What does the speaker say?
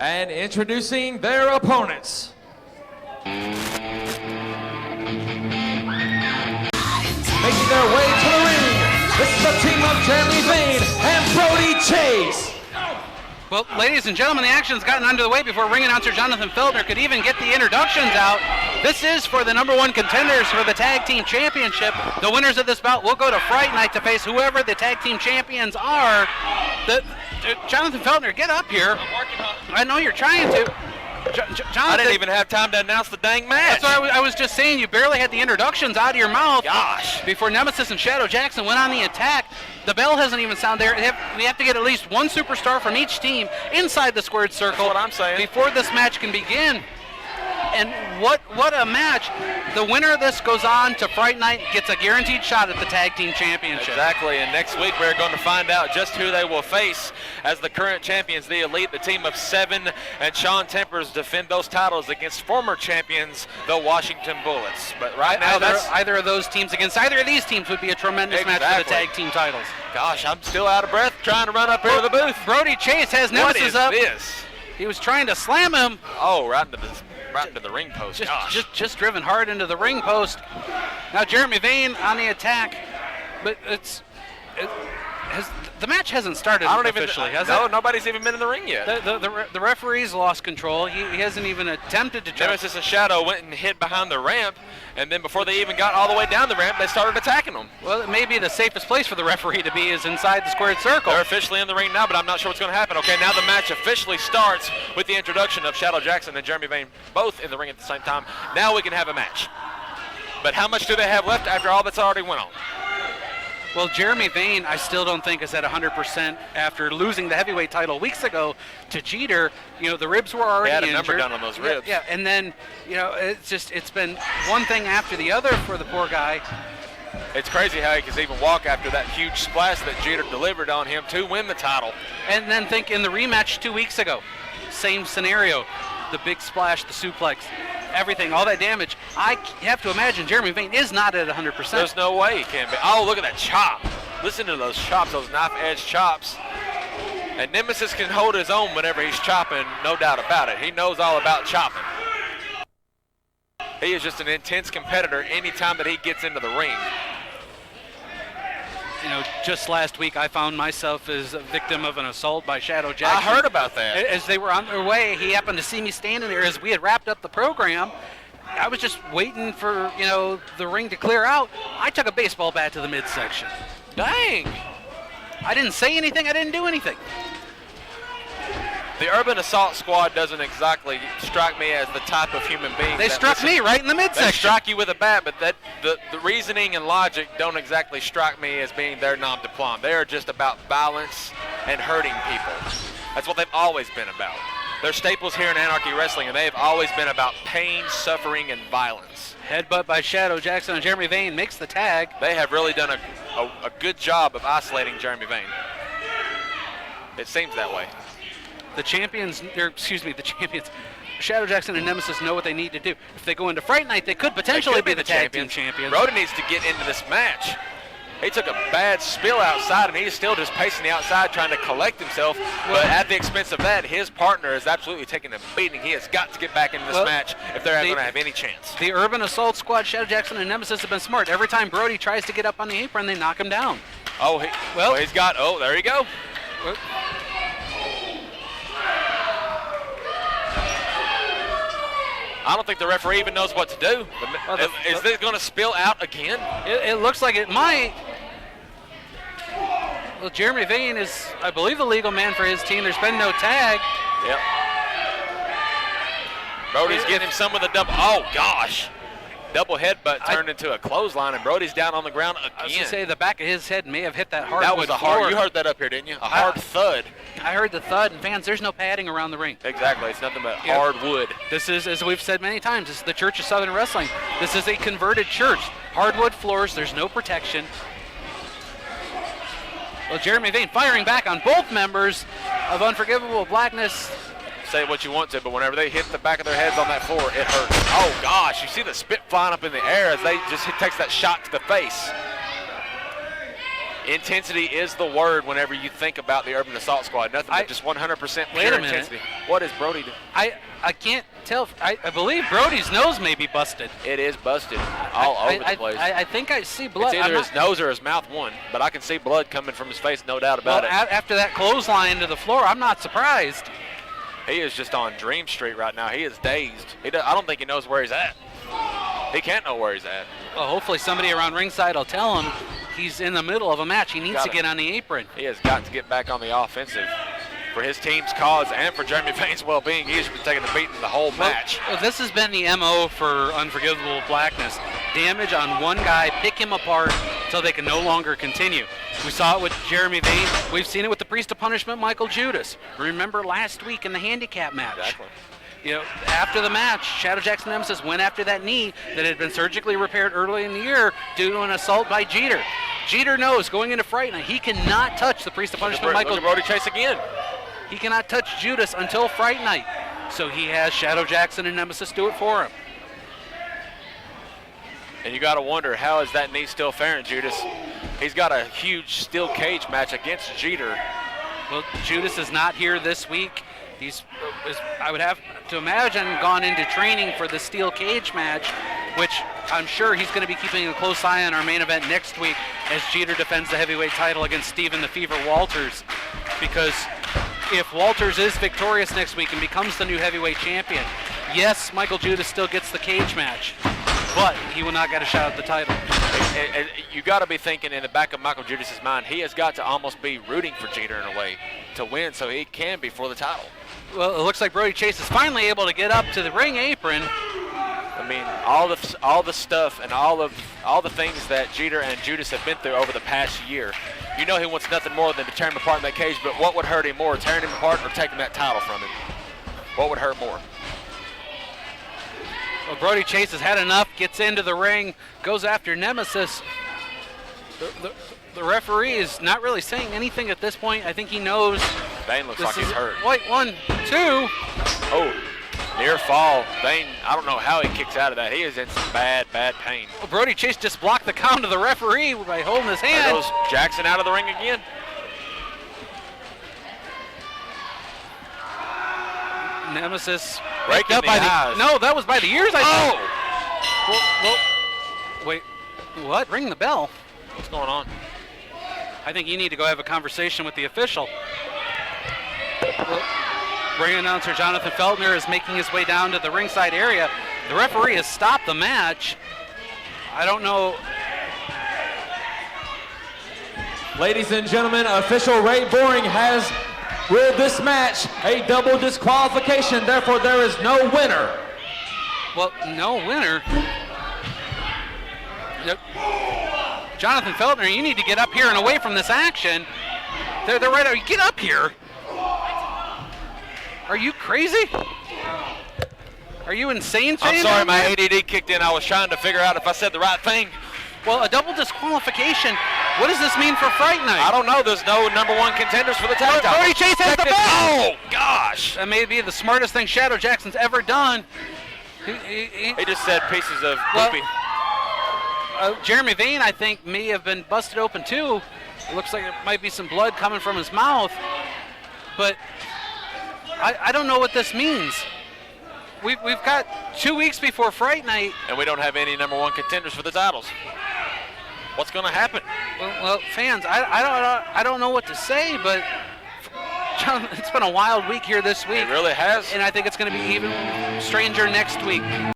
And introducing their opponents. Making their way to the ring, this is the team of Jeremy Vane and Brody Chase. Well, ladies and gentlemen, the action's gotten underway before ring announcer Jonathan Feltner could even get the introductions out. This is for the #1 contenders for the Tag Team Championship. The winners of this bout will go to Fright Night to face whoever the Tag Team Champions are. Jonathan Feltner, get up here. I'm working on it. I know you're trying to. Jonathan, I didn't even have time to announce the dang match. That's what I was just saying. You barely had the introductions out of your mouth. Gosh. Before Nemesis and Shadow Jackson went on the attack. The bell hasn't even sounded there. We have to get at least one superstar from each team inside the squared circle. That's what I'm saying. Before this match can begin. And what a match. The winner of this goes on to Fright Night, gets a guaranteed shot at the Tag Team Championship. Exactly, and next week we're going to find out just who they will face as the current champions, the Elite, the team of 7, and Sean Tempers defend those titles against former champions, the Washington Bullets. But right now, either of those teams against either of these teams would be a tremendous match for the Tag Team titles. Gosh, I'm still out of breath trying to run up here to the booth. Brody Chase has Nemesis up. What is this? He was trying to slam him. Oh, right into the ring post. Just driven hard into the ring post. Now Jeremy Vane on the attack, but the match hasn't started officially, has it? No, nobody's even been in the ring yet. The referee's lost control. He hasn't even attempted to try. Nemesis and Shadow went and hid behind the ramp, and then before they even got all the way down the ramp, they started attacking them. Well, it may be the safest place for the referee to be is inside the squared circle. They're officially in the ring now, but I'm not sure what's going to happen. Okay, now the match officially starts with the introduction of Shadow Jackson and Jeremy Vane both in the ring at the same time. Now we can have a match. But how much do they have left after all that's already went on? Well, Jeremy Vane, I still don't think is at 100% after losing the heavyweight title weeks ago to Jeter. You know, the ribs were already injured. He had a number done on those ribs. Yeah, and then, you know, it's been one thing after the other for the poor guy. It's crazy how he can even walk after that huge splash that Jeter delivered on him to win the title. And then think in the rematch 2 weeks ago, same scenario. The big splash, the suplex, everything, all that damage. I have to imagine Jeremy Vane is not at 100%. There's no way he can be. Oh, look at that chop. Listen to those chops, those knife-edge chops. And Nemesis can hold his own whenever he's chopping, no doubt about it. He knows all about chopping. He is just an intense competitor anytime that he gets into the ring. You know, just last week I found myself as a victim of an assault by Shadow Jackson. I heard about that. As they were on their way, he happened to see me standing there as we had wrapped up the program. I was just waiting for, you know, the ring to clear out. I took a baseball bat to the midsection. Dang. I didn't say anything. I didn't do anything. The Urban Assault Squad doesn't exactly strike me as the type of human being. They struck me right in the midsection. They strike you with a bat, but the reasoning and logic don't exactly strike me as being their nom de plume. They are just about violence and hurting people. That's what they've always been about. They're staples here in Anarchy Wrestling, and they have always been about pain, suffering, and violence. Headbutt by Shadow Jackson and Jeremy Vane makes the tag. They have really done a good job of isolating Jeremy Vane. It seems that way. The champions, Shadow Jackson and Nemesis know what they need to do. If they go into Fright Night, they could potentially be the tag team champions. Brody needs to get into this match. He took a bad spill outside, and he's still just pacing the outside trying to collect himself. But at the expense of that, his partner is absolutely taking a beating. He has got to get back into this match if they're going to have any chance. The Urban Assault Squad, Shadow Jackson and Nemesis have been smart. Every time Brody tries to get up on the apron, they knock him down. Oh, he's got, there you go. I don't think the referee even knows what to do. Is this going to spill out again? It looks like it might. Well, Jeremy Vane is, I believe, the legal man for his team. There's been no tag. Yep. Brody's getting him some with a double. Oh, gosh. Double headbutt turned into a clothesline, and Brody's down on the ground again. I was going to say the back of his head may have hit that hardwood That was a hard, you heard that up here, didn't you? A hard thud. I heard the thud, and fans, there's no padding around the ring. Exactly, it's nothing but hard wood. This is, as we've said many times, this is the Church of Southern Wrestling. This is a converted church. Hardwood floors, there's no protection. Well, Jeremy Vane firing back on both members of Unforgivable Blackness. Say what you want to, but whenever they hit the back of their heads on that floor, it hurts. Oh, gosh, you see the spit flying up in the air as they just takes that shot to the face. Intensity is the word whenever you think about the Urban Assault Squad. Nothing but just 100% pure intensity. What is Brody doing? I can't tell. I believe Brody's nose may be busted. It is busted all over the place. I think I see blood. It's either his nose or his mouth, one, but I can see blood coming from his face, no doubt about it. After that clothesline to the floor, I'm not surprised. He is just on Dream Street right now. He is dazed. I don't think he knows where he's at. He can't know where he's at. Well, hopefully somebody around ringside will tell him he's in the middle of a match. He needs to get on the apron. He has got to get back on the offensive for his team's cause and for Jeremy Vane's well-being. He's been taking the beating the whole match. Well, this has been the MO for Unforgivable Blackness. Damage on one guy, pick him apart until they can no longer continue. We saw it with Jeremy Vane. We've seen it with the Priest of Punishment, Michael Judas. Remember last week in the handicap match. Exactly. You know, after the match, Shadow Jackson Nemesis went after that knee that had been surgically repaired early in the year due to an assault by Jeter. Jeter knows going into Fright Night he cannot touch the Priest of Punishment, Michael. Look at Brody Chase again. He cannot touch Judas until Fright Night. So he has Shadow Jackson and Nemesis do it for him. And you got to wonder, how is that knee still faring, Judas? He's got a huge steel cage match against Jeter. Well, Judas is not here this week. He's, I would have to imagine, gone into training for the steel cage match, which I'm sure he's going to be keeping a close eye on our main event next week as Jeter defends the heavyweight title against Stephen the Fever Walters. Because if Walters is victorious next week and becomes the new heavyweight champion, yes, Michael Judas still gets the cage match, but he will not get a shot at the title. You got to be thinking in the back of Michael Judas's mind, he has got to almost be rooting for Jeter in a way to win so he can be for the title. Well, it looks like Brody Chase is finally able to get up to the ring apron. I mean, all the stuff and all the things that Jeter and Judas have been through over the past year. You know he wants nothing more than to tear him apart in that cage, but what would hurt him more, tearing him apart or taking that title from him? What would hurt more? Well, Brody Chase has had enough, gets into the ring, goes after Nemesis. The referee is not really saying anything at this point. I think he knows. Vane looks like he's hurt. Wait, 1, 2. Oh, near fall. Vane, I don't know how he kicks out of that. He is in some bad pain. Well, Brody Chase just blocked the count of the referee by holding his hand. There goes Jackson out of the ring again. Nemesis breaking up the by eyes. No, that was by the ears, I think. Oh! Well, wait, what? Ring the bell. What's going on? I think you need to go have a conversation with the official. Well, ring announcer Jonathan Feltner is making his way down to the ringside area. The referee has stopped the match. I don't know. Ladies and gentlemen, official Ray Boring has ruled this match a double disqualification. Therefore, there is no winner. Well, no winner. Jonathan Feltner, you need to get up here and away from this action. They're right out. Get up here. Are you crazy? Are you insane? I'm sorry, my ADD kicked in. I was trying to figure out if I said the right thing. Well, a double disqualification. What does this mean for Fright Night? I don't know. There's no #1 contenders for the tag title. Brody Chase has the belt. Oh, gosh. That may be the smartest thing Shadow Jackson's ever done. He just said pieces of poopy. Jeremy Vane, I think, may have been busted open too. It looks like there might be some blood coming from his mouth. But I don't know what this means. We've got 2 weeks before Fright Night. And we don't have any #1 contenders for the titles. What's going to happen? Well, fans, I don't know what to say, but John, it's been a wild week here this week. It really has. And I think it's going to be even stranger next week.